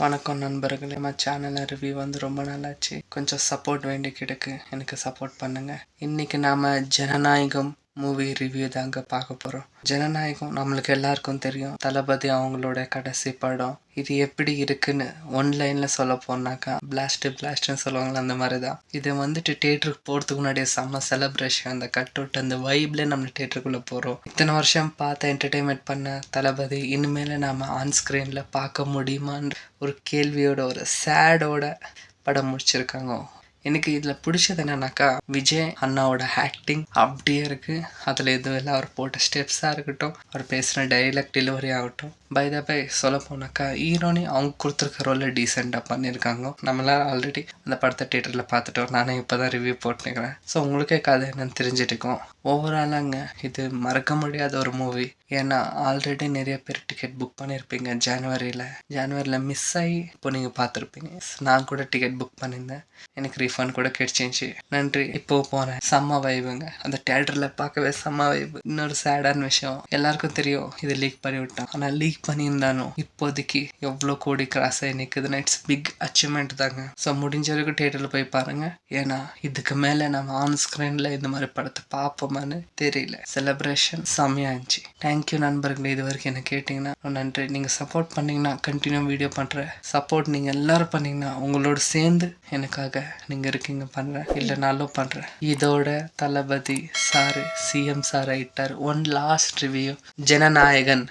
வணக்கம் நண்பர்களே. நம்ம சேனலில் ரிவ்யூ வந்து ரொம்ப நாளாச்சு. கொஞ்சம் சப்போர்ட் வேண்டி கிடக்கு. எனக்கு சப்போர்ட் பண்ணுங்க. இன்னைக்கு நாம ஜனநாயகம் மூவி ரிவ்யூ தாங்க பார்க்க போகிறோம். ஜனநாயகம் நம்மளுக்கு எல்லாருக்கும் தெரியும். தளபதி அவங்களோட கடைசி படம். இது எப்படி இருக்குன்னு ஒன்லைனில் சொல்ல போனாக்கா பிளாஸ்ட்னு சொல்லுவாங்களா, அந்த மாதிரி தான். இது வந்துட்டு தேட்டருக்கு போகிறதுக்கு முன்னாடியே செம்ம செலிப்ரேஷன். அந்த கட் அவுட் அந்த வைப்ல நம்ம தேட்டருக்குள்ளே போகிறோம். இத்தனை வருஷம் பார்த்து என்டர்டெயின்மெண்ட் பண்ண தளபதி இனிமேல் நாம் ஆன் ஸ்க்ரீனில் பார்க்க முடியுமான்ற ஒரு கேள்வியோட ஒரு சேடோட படம் முடிச்சிருக்காங்க. எனக்கு இதில் பிடிச்சது என்னன்னாக்கா விஜய் அண்ணாவோட ஆக்டிங் அப்படியே இருக்குது. அதில் எதுவும் இல்லை. அவர் போட்ட ஸ்டெப்ஸாக இருக்கட்டும், அவர் பேசுகிற டைலாக் டெலிவரி ஆகட்டும். பை சொல்ல போனாக்கா ஹீரோனி அவங்க கொடுத்துருக்க ரோல டீசெண்டாக பண்ணியிருக்காங்க. நம்மளால் ஆல்ரெடி அந்த படத்தை தேட்டரில் பார்த்துட்டோம். நானே இப்போ தான் ரிவ்யூ போட்டுக்கிறேன். ஸோ உங்களுக்கே கதை என்னன்னு தெரிஞ்சுட்டுக்கும். ஓவராலாங்க இது மறக்க முடியாத ஒரு மூவி. ஏன்னா ஆல்ரெடி நிறைய பேர் டிக்கெட் புக் பண்ணியிருப்பீங்க. ஜனவரியில் மிஸ் ஆகி இப்போ நீங்கள் பார்த்துருப்பீங்க. நான் கூட டிக்கெட் புக் பண்ணியிருந்தேன். எனக்கு ரீஃபண்ட் கூட கிடைச்சிச்சு. நன்றி. இப்போ போனேன். செம்ம வைபுங்க. அந்த தியேட்டரில் பார்க்கவே செம்ம வைபு. இன்னொரு சேடான விஷயம், எல்லாருக்கும் தெரியும் இது லீக் பண்ணி விட்டான். ஆனால் லீக் பண்ணியிருந்தாலும் இப்போதைக்கு எவ்வளோ கோடி கிராஸ் ஆகி நிற்குதுன்னா இட்ஸ் பிக் அச்சீவ்மெண்ட் தாங்க. ஸோ முடிஞ்ச வரைக்கும் தியேட்டரில் போய் பாருங்க. ஏன்னா இதுக்கு மேலே நம்ம ஆன் ஸ்க்ரீனில் இந்த மாதிரி படத்தை பார்ப்போமான்னு தெரியல. செலிப்ரேஷன் செம்மையாக இருந்துச்சு. தேங்க்யூ நண்பர்களே. இது வரைக்கும் என்ன கேட்டிங்கன்னா நன்றி. நீங்கள் சப்போர்ட் பண்ணிங்கன்னா கண்டினியூ வீடியோ பண்ணுறேன். சப்போர்ட் நீங்கள் எல்லோரும் பண்ணிங்கன்னா உங்களோட சேர்ந்து எனக்காக நீங்கள் இருக்கீங்க பண்ணுறேன், இல்லைனாலும் பண்ணுறேன். இதோட தளபதி சார் சிஎம் சார் ஆயிட்டார். One last review. ஜனநாயகன்